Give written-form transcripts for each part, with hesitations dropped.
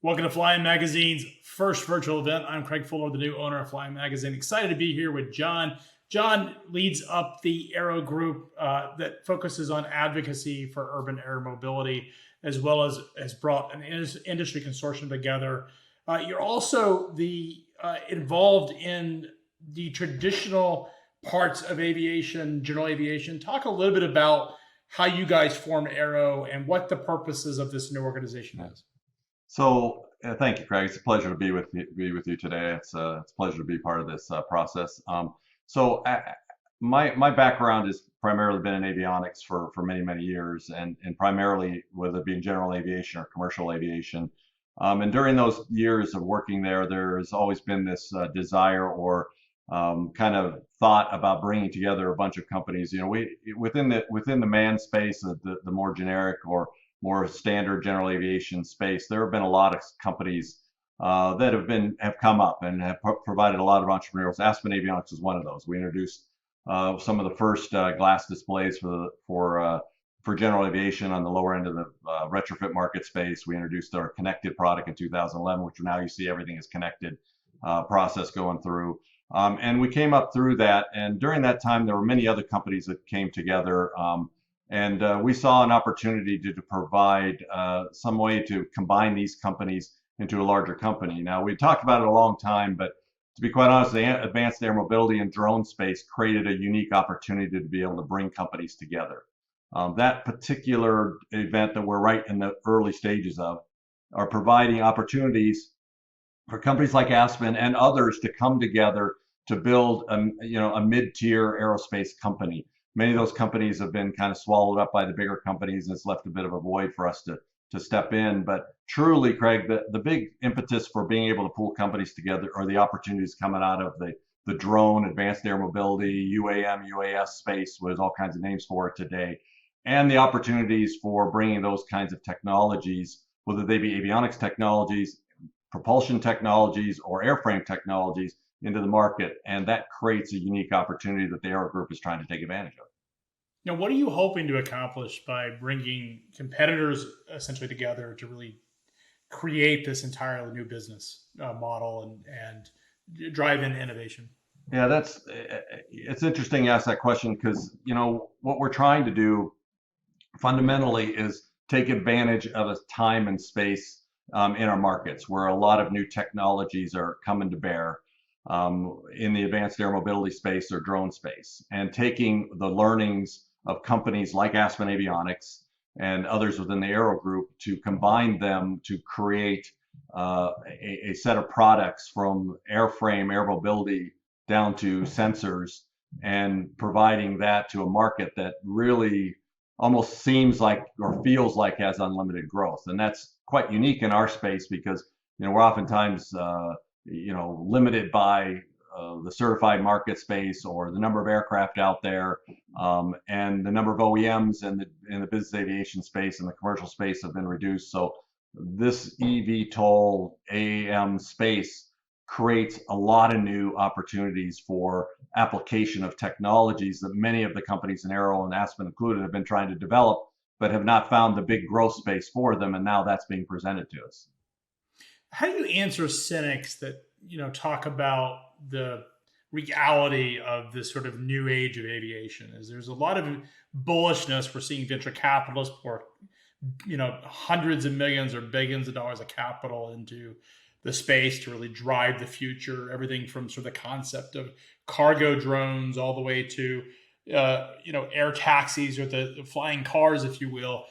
Welcome to Flying Magazine's first virtual event. I'm Craig Fuller, the new owner of Flying Magazine. Excited to be here with John. John leads up the Aero group that focuses on advocacy for urban air mobility, as well as has brought an industry consortium together. You're also involved in the traditional parts of aviation, general aviation. Talk a little bit about how you guys formed Aero and what the purposes of this new organization is. So thank you, Craig. It's a pleasure to be with you today. It's a pleasure to be part of this process. My background has primarily been in avionics for many years, and primarily whether it be in general aviation or commercial aviation. And during those years of working there, there's always been this desire or kind of thought about bringing together a bunch of companies. You know, within the manned space, the more generic or more standard general aviation space, there have been a lot of companies that have come up and have provided a lot of entrepreneurs. Aspen Avionics is one of those. We introduced some of the first glass displays for general aviation on the lower end of the retrofit market space. We introduced our connected product in 2011, which now you see everything is connected process going through. And we came up through that, and during that time, there were many other companies that came together. And we saw an opportunity to provide some way to combine these companies into a larger company. Now, we talked about it a long time, but to be quite honest, the advanced air mobility and drone space created a unique opportunity to be able to bring companies together. That particular event that we're right in the early stages of are providing opportunities for companies like Aspen and others to come together to build a mid-tier aerospace company. Many of those companies have been kind of swallowed up by the bigger companies, and it's left a bit of a void for us to step in. But truly, Craig, the big impetus for being able to pull companies together are the opportunities coming out of the drone, advanced air mobility, UAM, UAS space, with all kinds of names for it today, and the opportunities for bringing those kinds of technologies, whether they be avionics technologies, propulsion technologies, or airframe technologies, into the market, and that creates a unique opportunity that the Aero Group is trying to take advantage of. Now, what are you hoping to accomplish by bringing competitors essentially together to really create this entirely new business model and drive in innovation? Yeah, it's interesting you ask that question, because what we're trying to do fundamentally is take advantage of a time and space in our markets where a lot of new technologies are coming to bear. In the advanced air mobility space or drone space, and taking the learnings of companies like Aspen Avionics and others within the Aero Group to combine them to create a set of products from airframe, air mobility down to sensors, and providing that to a market that really almost seems like or feels like has unlimited growth. And that's quite unique in our space because we're oftentimes limited by the certified market space or the number of aircraft out there, and the number of OEMs in the business aviation space and the commercial space have been reduced. So this eVTOL AAM space creates a lot of new opportunities for application of technologies that many of the companies in Aero and Aspen included have been trying to develop, but have not found the big growth space for them, and now that's being presented to us. How do you answer cynics that talk about the reality of this sort of new age of aviation? Is there's a lot of bullishness. We're seeing venture capitalists pour hundreds of millions or billions of dollars of capital into the space to really drive the future. Everything from sort of the concept of cargo drones all the way to air taxis or the flying cars, if you will.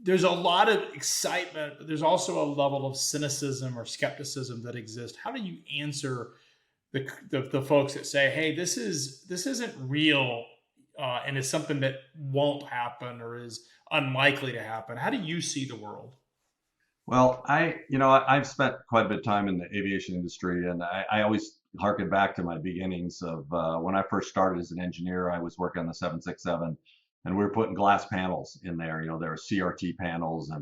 There's a lot of excitement, but there's also a level of cynicism or skepticism that exists. How do you answer the folks that say, "Hey, this isn't real, and it's something that won't happen or is unlikely to happen"? How do you see the world? Well, I've spent quite a bit of time in the aviation industry, and I always harken back to my beginnings of when I first started as an engineer. I was working on the 767. And we were putting glass panels in there. There are CRT panels,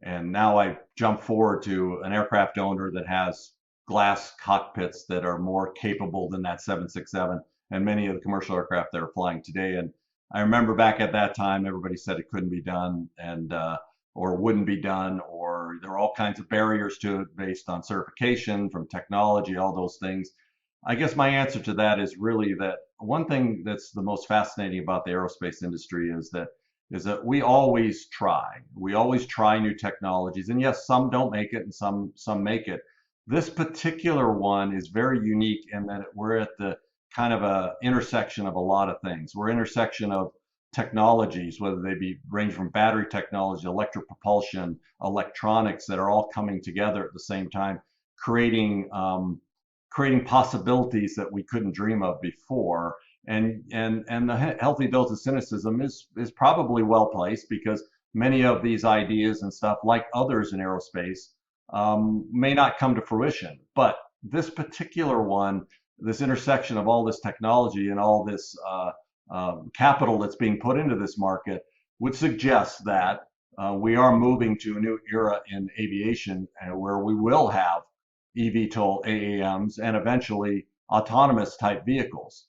and now I jump forward to an aircraft owner that has glass cockpits that are more capable than that 767 and many of the commercial aircraft that are flying today. And I remember back at that time, everybody said it couldn't be done, and or wouldn't be done, or there are all kinds of barriers to it based on certification from technology, all those things. I guess my answer to that is really that one thing that's the most fascinating about the aerospace industry is that we always try. We always try new technologies, and yes, some don't make it, and some make it. This particular one is very unique in that we're at the kind of a intersection of a lot of things. We're intersection of technologies, whether they be range from battery technology, electric propulsion, electronics, that are all coming together at the same time, creating creating possibilities that we couldn't dream of before. And the healthy dose of cynicism is probably well placed, because many of these ideas and stuff, like others in aerospace, may not come to fruition. But this particular one, this intersection of all this technology and all this capital that's being put into this market, would suggest that we are moving to a new era in aviation, where we will have eVTOL AAMs and eventually autonomous type vehicles,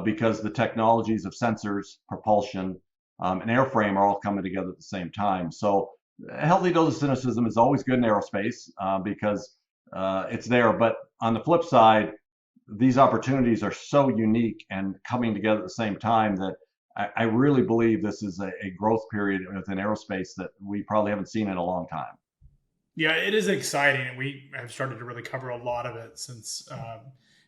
because the technologies of sensors, propulsion, and airframe are all coming together at the same time. So a healthy dose of cynicism is always good in aerospace, because it's there. But on the flip side, these opportunities are so unique and coming together at the same time that I really believe this is a growth period within aerospace that we probably haven't seen in a long time. Yeah, it is exciting, and we have started to really cover a lot of it since.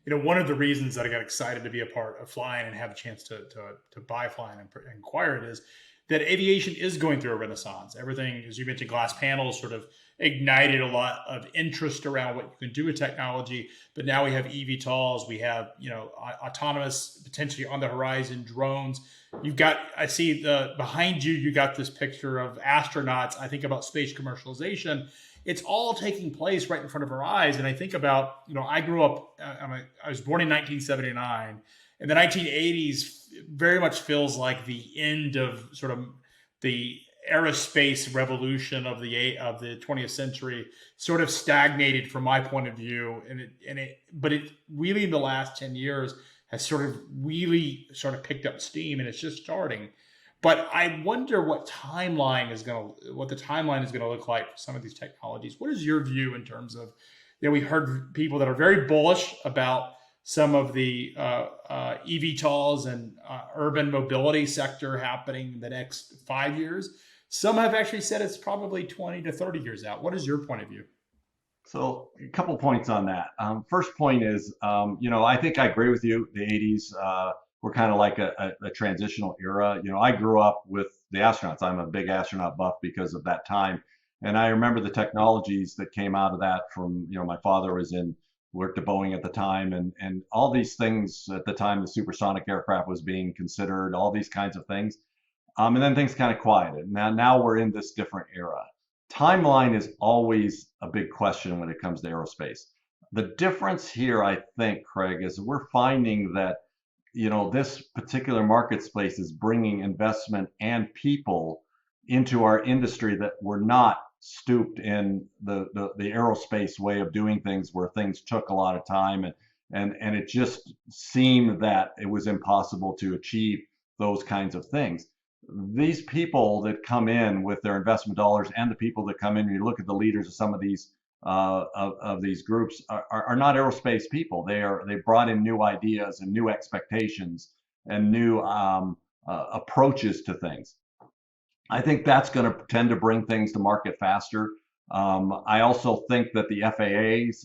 One of the reasons that I got excited to be a part of flying and have a chance to buy flying and acquire it is that aviation is going through a renaissance. Everything, as you mentioned, glass panels sort of ignited a lot of interest around what you can do with technology. But now we have eVTOLs, we have autonomous, potentially on the horizon, drones. I see the behind you. You got this picture of astronauts. I think about space commercialization. It's all taking place right in front of our eyes. And I think about, I grew up, I was born in 1979, and the 1980s very much feels like the end of sort of the aerospace revolution of the 20th century, sort of stagnated from my point of view. But it really in the last 10 years has sort of picked up steam, and it's just starting. But I wonder what the timeline is going to look like for some of these technologies. What is your view in terms of, we heard people that are very bullish about some of the eVTOLs and urban mobility sector happening in the next 5 years. Some have actually said it's probably 20 to 30 years out. What is your point of view? So a couple points on that. First point is, I think I agree with you. The 80s were kind of like a transitional era. I grew up with the astronauts. I'm a big astronaut buff because of that time. And I remember the technologies that came out of that from, my father worked at Boeing at the time, and all these things at the time, the supersonic aircraft was being considered, all these kinds of things. And then things kind of quieted. Now we're in this different era. Timeline is always a big question when it comes to aerospace. The difference here, I think, Craig, is we're finding that, this particular market space is bringing investment and people into our industry that were not stooped in the aerospace way of doing things, where things took a lot of time, and it just seemed that it was impossible to achieve those kinds of things. These people that come in with their investment dollars, and the people that come in, you look at the leaders of some of these of these groups, are not aerospace people. They brought in new ideas and new expectations and new approaches to things. I think that's going to tend to bring things to market faster. I also think that the FAA's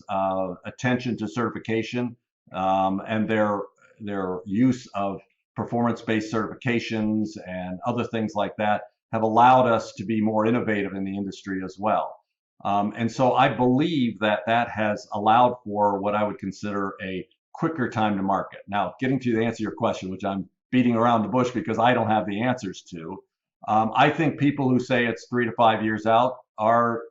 attention to certification, and their use of performance-based certifications and other things like that have allowed us to be more innovative in the industry as well. And so I believe that has allowed for what I would consider a quicker time to market. Now, getting to the answer to your question, which I'm beating around the bush because I don't have the answers to, I think people who say it's 3 to 5 years out are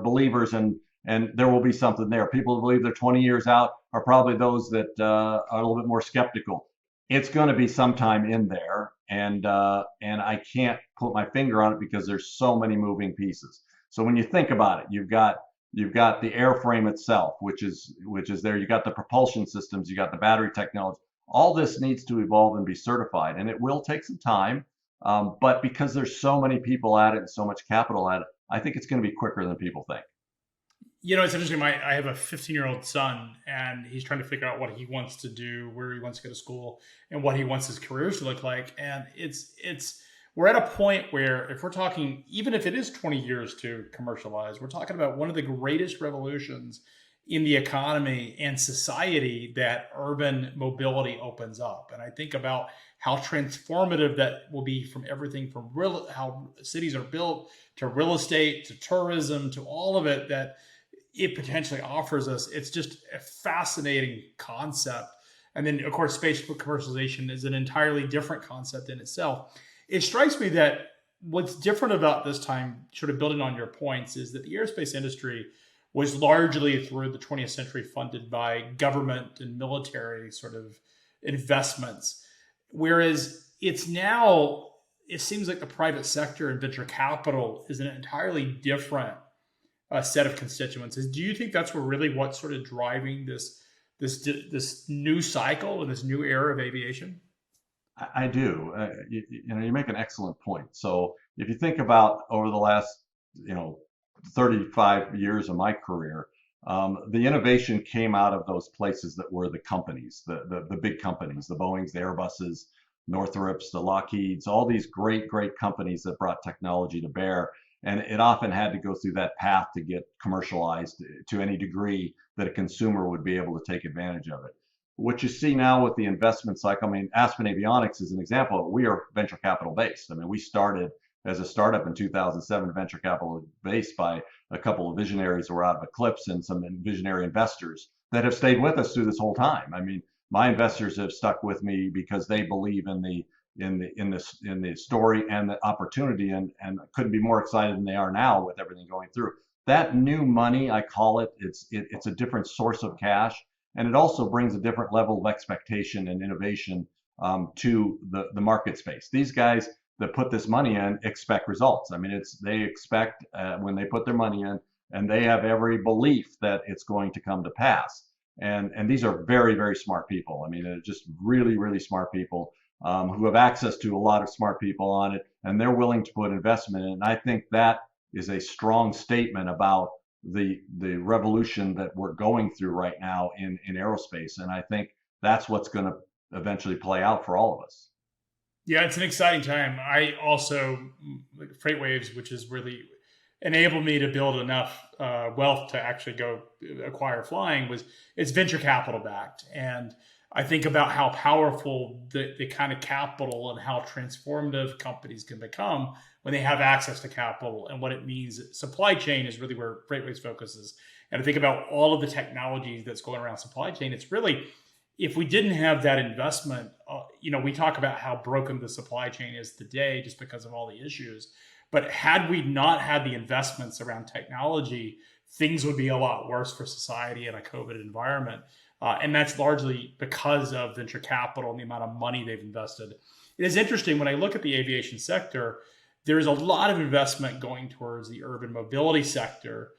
believers, and there will be something there. People who believe they're 20 years out are probably those that are a little bit more skeptical. It's going to be sometime in there, and I can't put my finger on it because there's so many moving pieces. So when you think about it, you've got the airframe itself, which is there. You got the propulsion systems, you got the battery technology. All this needs to evolve and be certified, and it will take some time. But because there's so many people at it and so much capital at it, I think it's going to be quicker than people think. It's interesting. I have a 15-year-old son, and he's trying to figure out what he wants to do, where he wants to go to school, and what he wants his career to look like. And it's we're at a point where, if we're talking, even if it is 20 years to commercialize, we're talking about one of the greatest revolutions in the economy and society that urban mobility opens up. And I think about how transformative that will be, from everything from how cities are built to real estate to tourism to all of it that it potentially offers us. It's just a fascinating concept. And then, of course, space commercialization is an entirely different concept in itself. It strikes me that what's different about this time, sort of building on your points, is that the aerospace industry was largely through the 20th century funded by government and military sort of investments. Whereas it's now, it seems like the private sector and venture capital is an entirely different set of constituents. Do you think that's really what's sort of driving this new cycle and this new era of aviation? I do. You make an excellent point. So if you think about over the last, you know, 35 years of my career, the innovation came out of those places that were the companies, the big companies, the Boeings, the Airbuses, Northrops, the Lockheeds, all these great companies that brought technology to bear. And it often had to go through that path to get commercialized to any degree that a consumer would be able to take advantage of it. What you see now with the investment cycle, I mean, Aspen Avionics is an example. We are venture capital based. I mean, we started as a startup in 2007, venture capital based by a couple of visionaries who were out of Eclipse and some visionary investors that have stayed with us through this whole time. I mean, my investors have stuck with me because they believe in the story and the opportunity, and couldn't be more excited than they are now with everything going through. That new money, I call it, it's a different source of cash, and it also brings a different level of expectation and innovation to the market space. These guys that put this money in expect results. I mean, they expect when they put their money in, and they have every belief that it's going to come to pass. And these are very smart people. I mean, they're just really smart people who have access to a lot of smart people on it, and they're willing to put investment in. And I think that is a strong statement about the revolution that we're going through right now in aerospace. And I think that's what's going to eventually play out for all of us. Yeah, it's an exciting time. I also, like FreightWaves, which has really enabled me to build enough wealth to actually go acquire flying, it's venture capital backed. And I think about how powerful the kind of capital and how transformative companies can become when they have access to capital, and what it means. Supply chain is really where FreightWaves focuses. And I think about all of the technologies that's going around supply chain. It's really, if we didn't have that investment, we talk about how broken the supply chain is today just because of all the issues. But had we not had the investments around technology, things would be a lot worse for society in a COVID environment. And that's largely because of venture capital and the amount of money they've invested. It is interesting when I look at the aviation sector, there's a lot of investment going towards the urban mobility sector,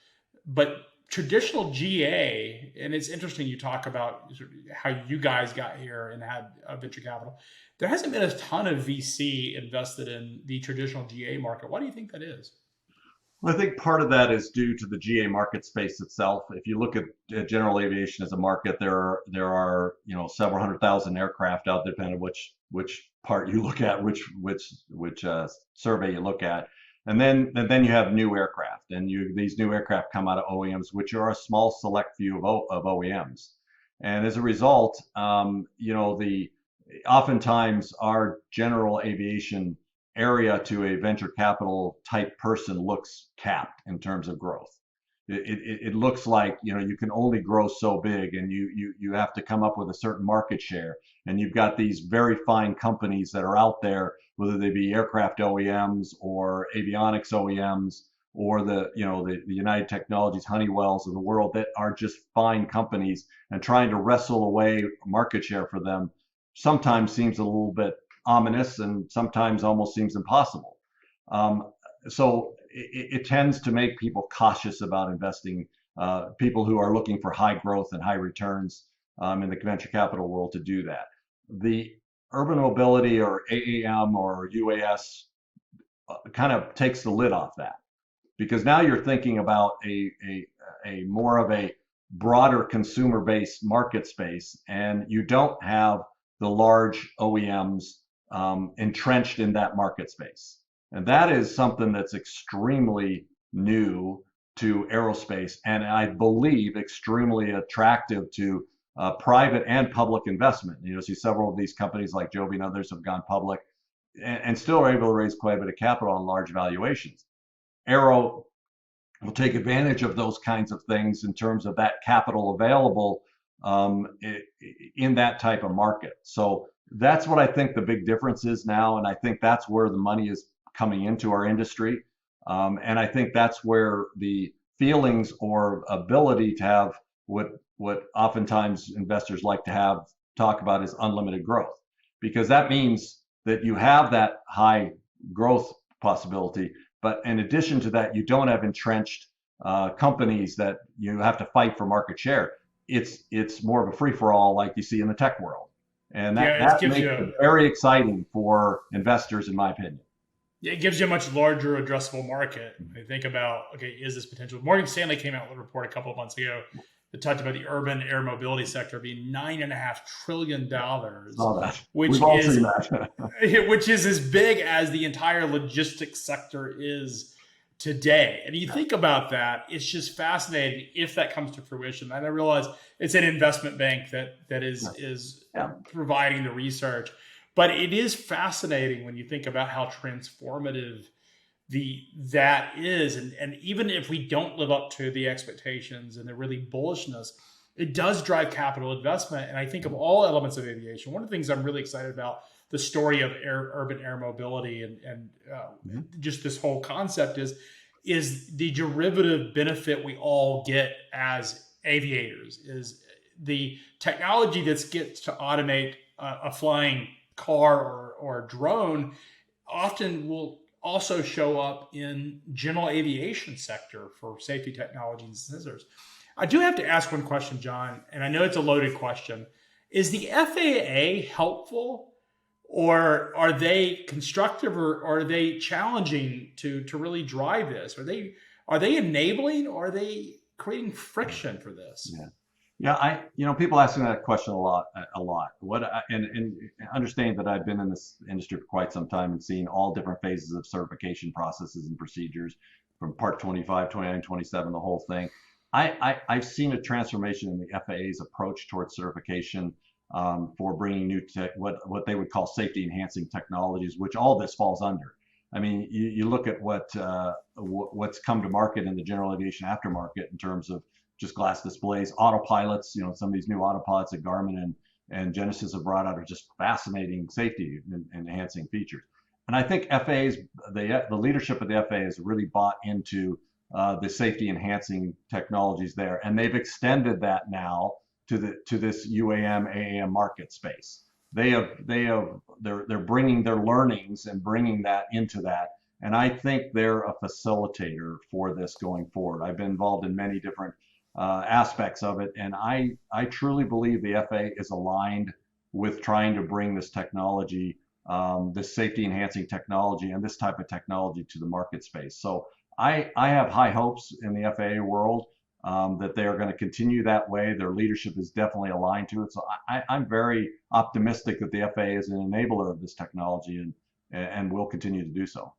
but traditional GA, and it's interesting you talk about how you guys got here and had venture capital. There hasn't been a ton of VC invested in the traditional GA market. Why do you think that is? Well, I think part of that is due to the GA market space itself. If you look at general aviation as a market, there are several 100,000 aircraft out there, depending on which part you look at, which survey you look at, and then you have new aircraft, and these new aircraft come out of OEMs, which are a small select few of OEMs, and as a result, oftentimes our general aviation area to a venture capital type person looks capped in terms of growth. It looks like you can only grow so big, and you have to come up with a certain market share, and you've got these very fine companies that are out there, whether they be aircraft OEMs or avionics OEMs or the United Technologies, Honeywells of the world, that are just fine companies, and trying to wrestle away market share for them sometimes seems a little bit ominous, and sometimes almost seems impossible. So it tends to make people cautious about investing, people who are looking for high growth and high returns in the venture capital world to do that. urban mobility or AAM or UAS kind of takes the lid off that, because now you're thinking about a more of a broader consumer-based market space, and you don't have the large OEMs entrenched in that market space. And that is something that's extremely new to aerospace, and I believe extremely attractive to private and public investment. You know, see several of these companies like Joby and others have gone public and still are able to raise quite a bit of capital on large valuations. Aero will take advantage of those kinds of things in terms of that capital available in that type of market. So that's what I think the big difference is now, and I think that's where the money is coming into our industry. And I think that's where the feelings or ability to have what oftentimes investors like to have talk about is unlimited growth, because that means that you have that high growth possibility, but in addition to that, you don't have entrenched companies that you have to fight for market share. It's more of a free for all like you see in the tech world, and Yeah, it that gives makes you it very exciting for investors, in my opinion. it gives you a much larger addressable market. I think about, okay, is this potential? Morgan Stanley came out with a report a couple of months ago that talked about the urban air mobility sector being $9.5 trillion, All that. which We've all is seen that. which is as big as the entire logistics sector is today. And you think about that, it's just fascinating if that comes to fruition. And I realize it's an investment bank that is Yeah. providing the research, but it is fascinating when you think about how transformative that is. And even if we don't live up to the expectations and the really bullishness, it does drive capital investment. And I think of all elements of aviation, one of the things I'm really excited about the story of urban air mobility and just this whole concept is the derivative benefit we all get as aviators, is the technology that gets to automate a flying car or drone often will also show up in general aviation sector for safety technologies and sensors. I do have to ask one question, John, and I know it's a loaded question. Is the FAA helpful, or are they constructive, or are they challenging to really drive this? Are they enabling, or are they creating friction for this? Yeah. Yeah, people ask me that question a lot. And understand that I've been in this industry for quite some time and seen all different phases of certification processes and procedures, from Part 25, 29, 27, the whole thing. I've seen a transformation in the FAA's approach towards certification for bringing new tech, what they would call safety enhancing technologies, which all this falls under. I mean, you look at what's come to market in the general aviation aftermarket in terms of just glass displays, autopilots. You know, some of these new autopilots that Garmin and Genesis have brought out are just fascinating safety and enhancing features. And I think the leadership of the FAA has really bought into the safety enhancing technologies there, and they've extended that now to this UAM AAM market space. They're bringing their learnings and bringing that into that, and I think they're a facilitator for this going forward. I've been involved in many different aspects of it, and I truly believe the FAA is aligned with trying to bring this technology, this safety enhancing technology and this type of technology to the market space. So I have high hopes in the FAA world that they are going to continue that way. Their leadership is definitely aligned to it. So I'm very optimistic that the FAA is an enabler of this technology and will continue to do so.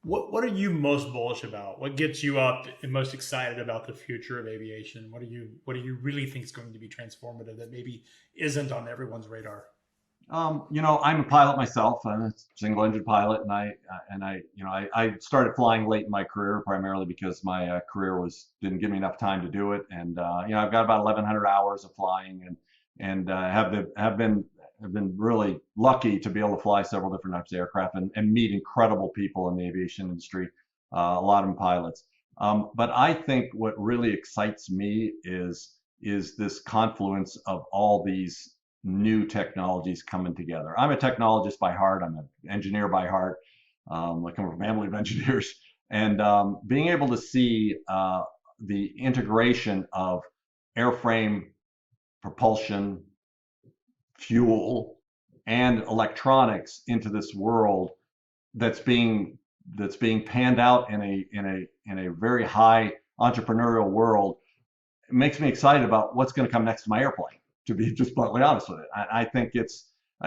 What are you most bullish about? What gets you up and most excited about the future of aviation? What do you really think is going to be transformative that maybe isn't on everyone's radar? I'm a pilot myself. I'm a single-engine pilot, and I started flying late in my career, primarily because my career didn't give me enough time to do it. And I've got about 1,100 hours of flying, and have been really lucky to be able to fly several different types of aircraft and meet incredible people in the aviation industry, a lot of them pilots. But I think what really excites me is this confluence of all these new technologies coming together. I'm a technologist by heart. I'm an engineer by heart. I come from a family of engineers, and being able to see the integration of airframe, propulsion, fuel, and electronics into this world that's being panned out in a very high entrepreneurial world. It makes me excited about what's going to come next to my airplane, to be just bluntly honest with it. I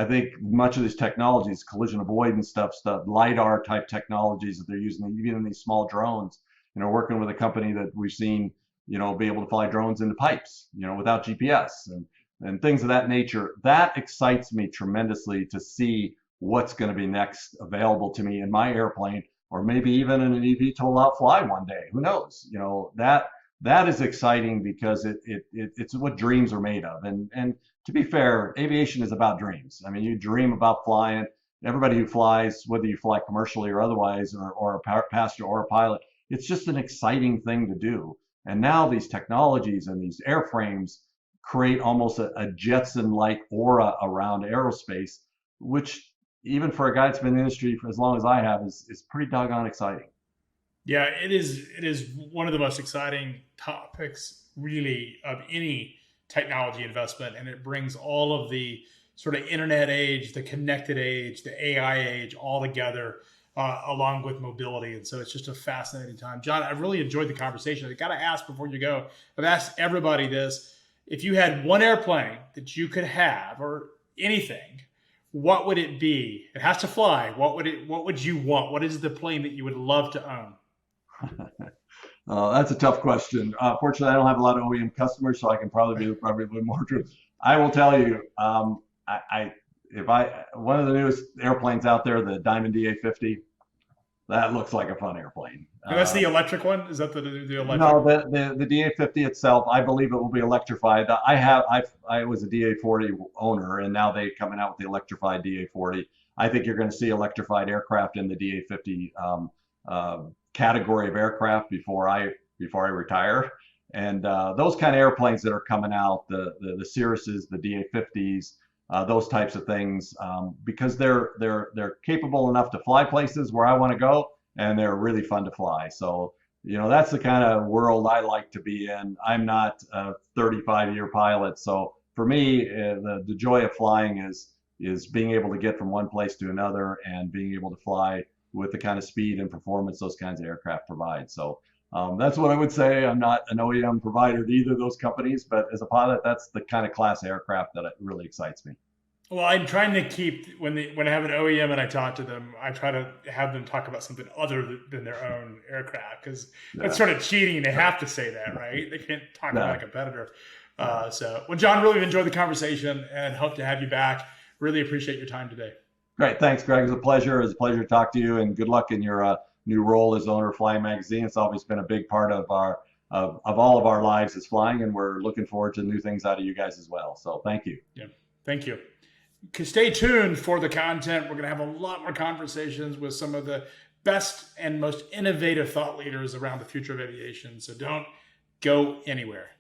think much of these technologies, collision avoidance stuff, LiDAR type technologies that they're using even in these small drones, working with a company that we've seen, be able to fly drones into pipes, without GPS and things of that nature. That excites me tremendously to see what's going to be next available to me in my airplane, or maybe even in an eVTOL out fly one day. Who knows? That is exciting because it's what dreams are made of. And to be fair, aviation is about dreams. I mean, you dream about flying. Everybody who flies, whether you fly commercially or otherwise, or a passenger or a pilot, it's just an exciting thing to do. And now these technologies and these airframes create almost a Jetson-like aura around aerospace, which even for a guy that's been in the industry for as long as I have is pretty doggone exciting. Yeah, it is. It is one of the most exciting topics, really, of any technology investment, and it brings all of the sort of internet age, the connected age, the AI age, all together, along with mobility. And so it's just a fascinating time. John, I really enjoyed the conversation. I got to ask before you go. I've asked everybody this: if you had one airplane that you could have, or anything, what would it be? It has to fly. What would you want? What is the plane that you would love to own? That's a tough question. Fortunately, I don't have a lot of OEM customers, so I can probably be a little more true. I will tell you, one of the newest airplanes out there, the Diamond DA50, that looks like a fun airplane. And that's the electric one? Is that the electric? No, the DA50 itself, I believe it will be electrified. I was a DA40 owner, and now they're coming out with the electrified DA40. I think you're going to see electrified aircraft in the DA50 category of aircraft before I retire. And those kind of airplanes that are coming out, the Cirruses, the DA50s, those types of things, because they're capable enough to fly places where I want to go, and they're really fun to fly. So that's the kind of world I like to be in. I'm not a 35-year pilot, so for me, the joy of flying is being able to get from one place to another and being able to fly with the kind of speed and performance those kinds of aircraft provide. So that's what I would say. I'm not an OEM provider to either of those companies, but as a pilot, that's the kind of class aircraft that really excites me. Well, I'm trying to keep, when I have an OEM and I talk to them, I try to have them talk about something other than their own aircraft, because that's sort of cheating. They have to say that, right? They can't talk about a competitor. Well, John, really enjoyed the conversation and hope to have you back. Really appreciate your time today. Great. Thanks, Greg. It was a pleasure. It was a pleasure to talk to you, and good luck in your new role as owner of Flying Magazine. It's always been a big part of all of our lives is flying, and we're looking forward to new things out of you guys as well. So thank you. Yeah. Thank you. Stay tuned for the content. We're going to have a lot more conversations with some of the best and most innovative thought leaders around the future of aviation. So don't go anywhere.